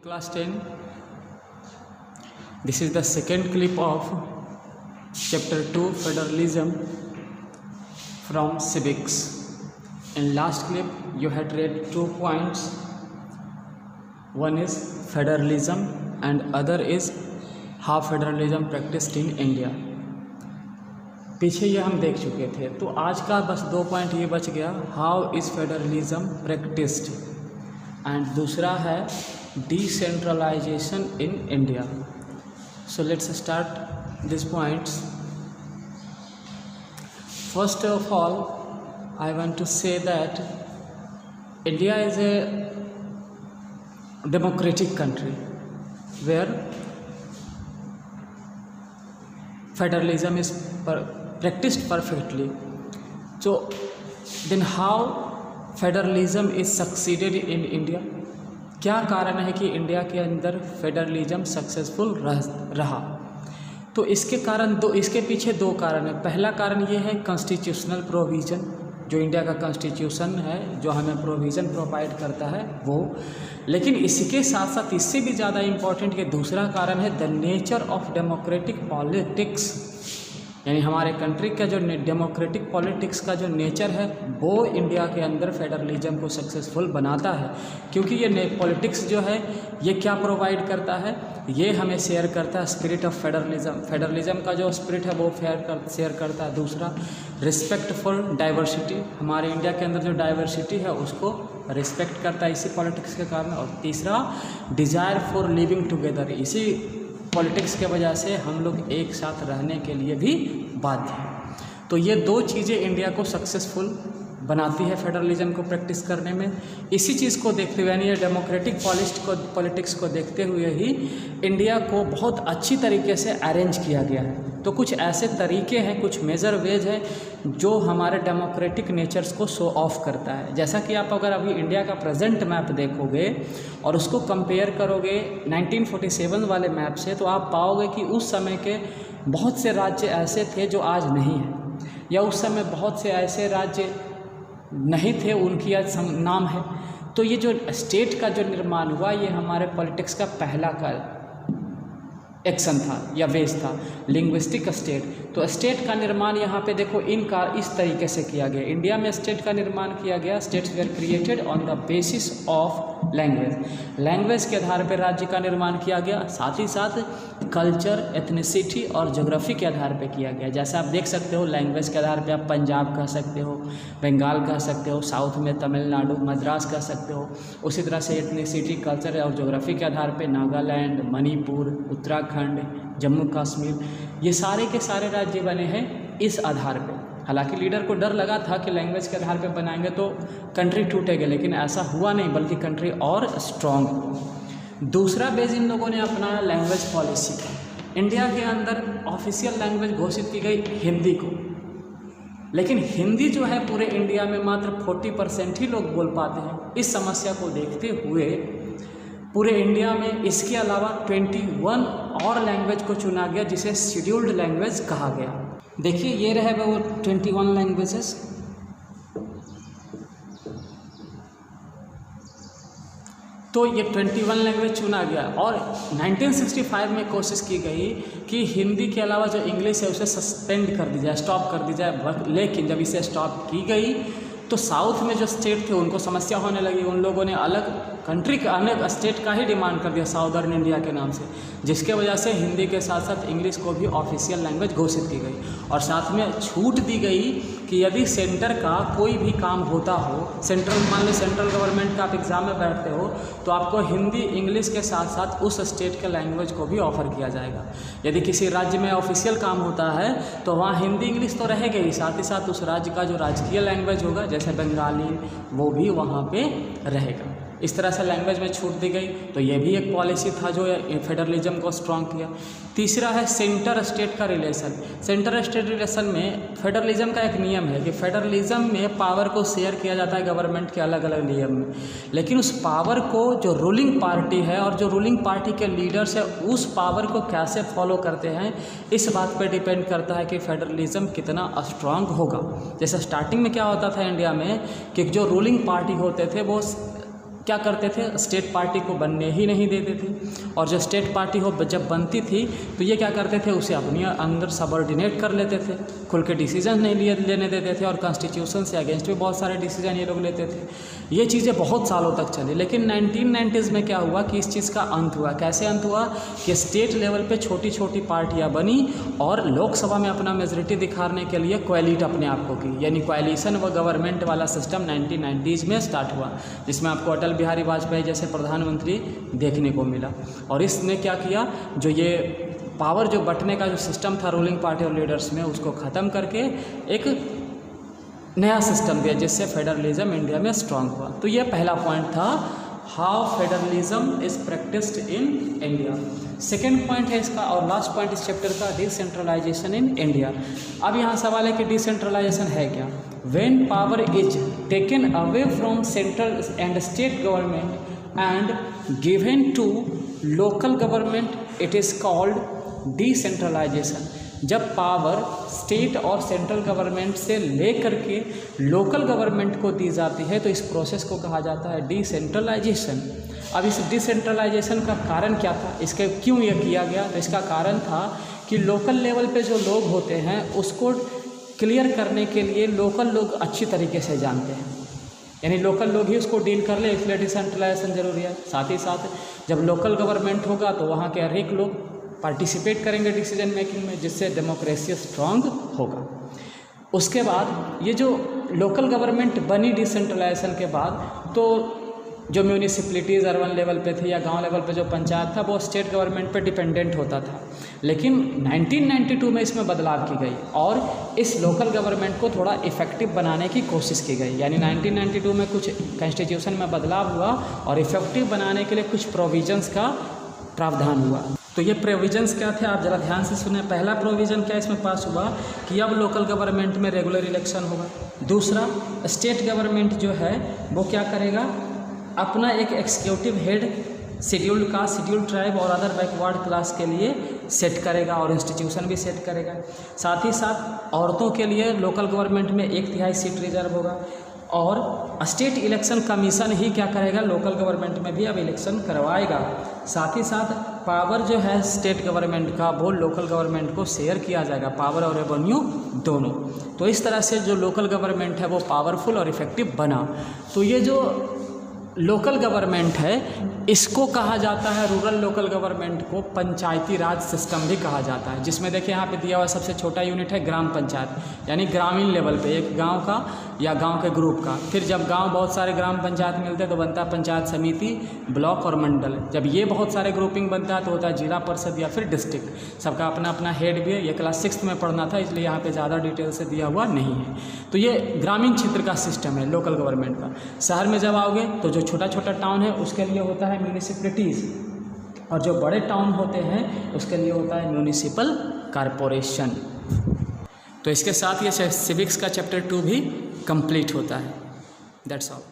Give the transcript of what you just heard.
Class 10. This is the second clip of chapter 2 Federalism from Civics. In last clip you had read 2 points. One is federalism and other is how federalism practiced in India. पीछे ये हम देख चुके थे, तो आज का बस 2 पॉइंट ये बच गया, how is federalism practised, and दूसरा है decentralisation in India. So let's start this points. First of all I want to say that India is a democratic country where federalism is practiced perfectly. So then how federalism is succeeded in India? क्या कारण है कि India के अंदर federalism successful रहा? तो इसके पीछे 2 कारण है. पहला कारण ये है कॉन्स्टिट्यूशनल प्रोविज़न, जो इंडिया का कॉन्स्टिट्यूशन है जो हमें प्रोविज़न प्रोवाइड करता है वो. लेकिन इसके साथ साथ इससे भी ज़्यादा इम्पॉर्टेंट ये दूसरा कारण है the nature of democratic politics, यानी हमारे कंट्री का जो डेमोक्रेटिक पॉलिटिक्स का जो नेचर है वो इंडिया के अंदर फेडरलिज्म को सक्सेसफुल बनाता है. क्योंकि ये पॉलिटिक्स जो है ये क्या प्रोवाइड करता है, ये हमें शेयर करता है स्पिरिट ऑफ फेडरलिज्म. फेडरलिज्म का जो स्पिरिट है वो शेयर करता है. दूसरा रिस्पेक्ट फॉर डाइवर्सिटी, हमारे इंडिया के अंदर जो डाइवर्सिटी है उसको रिस्पेक्ट करता है इसी पॉलिटिक्स के कारण. और तीसरा डिज़ायर फॉर लिविंग टुगेदर, इसी पॉलिटिक्स के वजह से हम लोग एक साथ रहने के लिए भी बाध्य हैं. तो ये 2 चीज़ें इंडिया को सक्सेसफुल बनाती है फेडरलिज्म को प्रैक्टिस करने में. इसी चीज़ को देखते हुए, यानी ये डेमोक्रेटिक पॉलिटिक्स को देखते हुए ही इंडिया को बहुत अच्छी तरीके से अरेंज किया गया है. तो कुछ ऐसे तरीके हैं, कुछ मेजर वेज है जो हमारे डेमोक्रेटिक नेचर्स को शो ऑफ करता है. जैसा कि आप अगर अभी इंडिया का प्रेजेंट मैप देखोगे और उसको कंपेयर करोगे 1947 वाले मैप से, तो आप पाओगे कि उस समय के बहुत से राज्य ऐसे थे जो आज नहीं हैं, या उस समय बहुत से ऐसे राज्य नहीं थे उनकी आज नाम है. तो ये जो स्टेट का जो निर्माण हुआ ये हमारे पॉलिटिक्स का पहला एक्शन था या वेज था, लिंग्विस्टिक स्टेट. तो स्टेट का निर्माण यहाँ पे देखो इस तरीके से किया गया. इंडिया में स्टेट का निर्माण किया गया, states were created on the basis of language के आधार पर राज्य का निर्माण किया गया. साथ ही साथ कल्चर, एथनिसिटी और ज्योग्राफी के आधार पे किया गया. जैसे आप देख सकते हो लैंग्वेज के आधार पे आप पंजाब कह सकते हो, बंगाल कह सकते हो, साउथ में तमिलनाडु, मद्रास कह सकते हो. उसी तरह से एथनिसिटी, कल्चर और ज्योग्राफी के आधार पे नागालैंड, मणिपुर, उत्तराखंड, जम्मू कश्मीर, ये सारे के सारे राज्य बने हैं इस आधार पे. हालांकि लीडर को डर लगा था कि लैंग्वेज के आधार पे बनाएंगे तो कंट्री टूटेगा, लेकिन ऐसा हुआ नहीं, बल्कि कंट्री और स्ट्रॉन्ग हुई. दूसरा बेस इन लोगों ने अपनाया लैंग्वेज पॉलिसी का. इंडिया के अंदर ऑफिशियल लैंग्वेज घोषित की गई हिंदी को, लेकिन हिंदी जो है पूरे इंडिया में मात्र 40% ही लोग बोल पाते हैं. इस समस्या को देखते हुए पूरे इंडिया में इसके अलावा 21 और लैंग्वेज को चुना गया जिसे शेड्यूल्ड लैंग्वेज कहा गया. देखिए ये रहे वो 21 लैंग्वेजेस. तो ये 21 लैंग्वेज चुना गया और 1965 में कोशिश की गई कि हिंदी के अलावा जो इंग्लिश है उसे सस्पेंड कर दी जाए, स्टॉप कर दी जाए. लेकिन जब इसे स्टॉप की गई तो साउथ में जो स्टेट थे उनको समस्या होने लगी. उन लोगों ने अलग कंट्री का, अलग स्टेट का ही डिमांड कर दिया साउदर्न इंडिया के नाम से, जिसके वजह से हिंदी के साथ साथ इंग्लिश को भी ऑफिशियल लैंग्वेज घोषित की गई. और साथ में छूट दी गई कि यदि सेंटर का कोई भी काम होता हो, मान लो सेंट्रल गवर्नमेंट का आप एग्ज़ाम में बैठते हो तो आपको हिंदी इंग्लिश के साथ साथ उस स्टेट के लैंग्वेज को भी ऑफ़र किया जाएगा. यदि किसी राज्य में ऑफिशियल काम होता है तो वहाँ हिंदी इंग्लिश तो रहेगा ही, साथ ही साथ उस राज्य का जो राजकीय लैंग्वेज होगा जैसे बंगाली वो भी वहाँ पे रहेगा. इस तरह से लैंग्वेज में छूट दी गई. तो ये भी एक पॉलिसी था जो फेडरलिज्म को स्ट्रॉन्ग किया. तीसरा है सेंटर स्टेट का रिलेशन. सेंटर स्टेट रिलेशन में फेडरलिज्म का एक नियम है कि फेडरलिज्म में पावर को शेयर किया जाता है गवर्नमेंट के अलग अलग नियम में, लेकिन उस पावर को जो रूलिंग पार्टी है और जो रूलिंग पार्टी के लीडर्स है उस पावर को कैसे फॉलो करते हैं इस बात पर डिपेंड करता है कि फेडरलिज्म कितना स्ट्रांग होगा. जैसे स्टार्टिंग में क्या होता था इंडिया में कि जो रूलिंग पार्टी होते थे वो क्या करते थे, स्टेट पार्टी को बनने ही नहीं देते थे। और जो स्टेट पार्टी हो जब बनती थी तो ये क्या करते थे, उसे अपने अंदर सबऑर्डिनेट कर लेते थे, खुल के डिसीजन नहीं लेने देते थे और कॉन्स्टिट्यूशन से अगेंस्ट भी बहुत सारे डिसीजन ये लोग लेते थे। ये चीज़ें बहुत सालों तक चली, लेकिन 1990s में क्या हुआ कि इस चीज़ का अंत हुआ। कैसे अंत हुआ कि स्टेट लेवल पे छोटी छोटी पार्टियां बनी और लोकसभा में अपना मेजोरिटी दिखाने के लिए कोएलिट अपने आप को की, यानी कोएलिशन व गवर्नमेंट वाला सिस्टम 1990s में स्टार्ट हुआ, जिसमें आपको अटल बिहारी वाजपेयी जैसे प्रधानमंत्री देखने को मिला। और इसने क्या किया, जो ये पावर जो बंटने का जो सिस्टम था रूलिंग पार्टी और लीडर्स में, उसको ख़त्म करके एक नया सिस्टम दिया जिससे फेडरलिज्म इंडिया में स्ट्रांग हुआ। तो ये पहला पॉइंट था, how federalism is practised in India. Second point है इसका और लास्ट पॉइंट इस चैप्टर का, डिसेंट्रलाइजेशन इन इंडिया। अब यहाँ सवाल है कि डिसेंट्रलाइजेशन है क्या। When power is taken away from central and state government and given to local government it is called decentralisation. जब पावर स्टेट और सेंट्रल गवर्नमेंट से ले करके लोकल गवर्नमेंट को दी जाती है तो इस प्रोसेस को कहा जाता है डिसेंट्रलाइजेशन। अब इस डिसेंट्रलाइजेशन का कारण क्या था, इसके क्यों ये किया गया, तो इसका कारण था कि लोकल लेवल पे जो लोग होते हैं उसको क्लियर करने के लिए लोकल लोग अच्छी तरीके से जानते हैं, यानी लोकल लोग ही उसको डील कर ले, इसलिए डिसेंट्रलाइजेशन जरूरी है। साथ ही साथ जब लोकल गवर्नमेंट होगा तो वहाँ के हर एक लोग पार्टिसिपेट करेंगे डिसीजन मेकिंग में, जिससे डेमोक्रेसी स्ट्रांग होगा। उसके बाद ये जो लोकल गवर्नमेंट बनी डिसेंट्रलाइजेशन के बाद, तो जो म्यूनिसिपलिटीज़ अर्बन लेवल पे थे या गांव लेवल पे जो पंचायत था वो स्टेट गवर्नमेंट पे डिपेंडेंट होता था। लेकिन 1992 में इसमें बदलाव की गई और इस लोकल गवर्नमेंट को थोड़ा इफ़ेक्टिव बनाने की कोशिश की गई, यानी 1992 में कुछ कॉन्स्टिट्यूशन में बदलाव हुआ और इफ़ेक्टिव बनाने के लिए कुछ प्रोविजंस का प्रावधान हुआ। तो ये प्रोविजंस क्या थे, आप ज़रा ध्यान से सुने। पहला प्रोविज़न क्या इसमें पास हुआ कि अब लोकल गवर्नमेंट में रेगुलर इलेक्शन होगा। दूसरा, स्टेट गवर्नमेंट जो है वो क्या करेगा, अपना एक executive head scheduled caste, scheduled tribe और अदर बैकवर्ड क्लास के लिए सेट करेगा और इंस्टीट्यूशन भी सेट करेगा। साथ ही साथ औरतों के लिए लोकल गवर्नमेंट में 1/3 सीट रिजर्व होगा और स्टेट इलेक्शन कमीशन ही क्या करेगा, लोकल गवर्नमेंट में भी अब इलेक्शन करवाएगा। साथ ही साथ पावर जो है स्टेट गवर्नमेंट का वो लोकल गवर्नमेंट को शेयर किया जाएगा, पावर और रेवेन्यू दोनों। तो इस तरह से जो लोकल गवर्नमेंट है वो पावरफुल और इफ़ेक्टिव बना। तो ये जो लोकल गवर्नमेंट है इसको कहा जाता है, रूरल लोकल गवर्नमेंट को पंचायती राज सिस्टम भी कहा जाता है, जिसमें देखिए यहाँ पे दिया हुआ सबसे छोटा यूनिट है ग्राम पंचायत, यानी ग्रामीण लेवल पे एक गांव का या गांव के ग्रुप का। फिर जब गांव बहुत सारे ग्राम पंचायत मिलते हैं तो बनता है पंचायत समिति, ब्लॉक और मंडल। जब ये बहुत सारे ग्रुपिंग बनता है तो होता है जिला परिषद या फिर डिस्ट्रिक्ट। सबका अपना अपना हेड भी है। ये क्लास 6th में पढ़ना था, इसलिए यहाँ पर ज़्यादा डिटेल से दिया हुआ नहीं है। तो ये ग्रामीण क्षेत्र का सिस्टम है लोकल गवर्नमेंट का। शहर में जब आओगे तो जो छोटा छोटा टाउन है उसके लिए होता है म्यूनिसिपैलिटीज़ और जो बड़े टाउन होते हैं उसके लिए होता है म्यूनिसिपल कॉरपोरेशन। तो इसके साथ ये सिविक्स का चैप्टर 2 भी कंप्लीट होता है। That's all.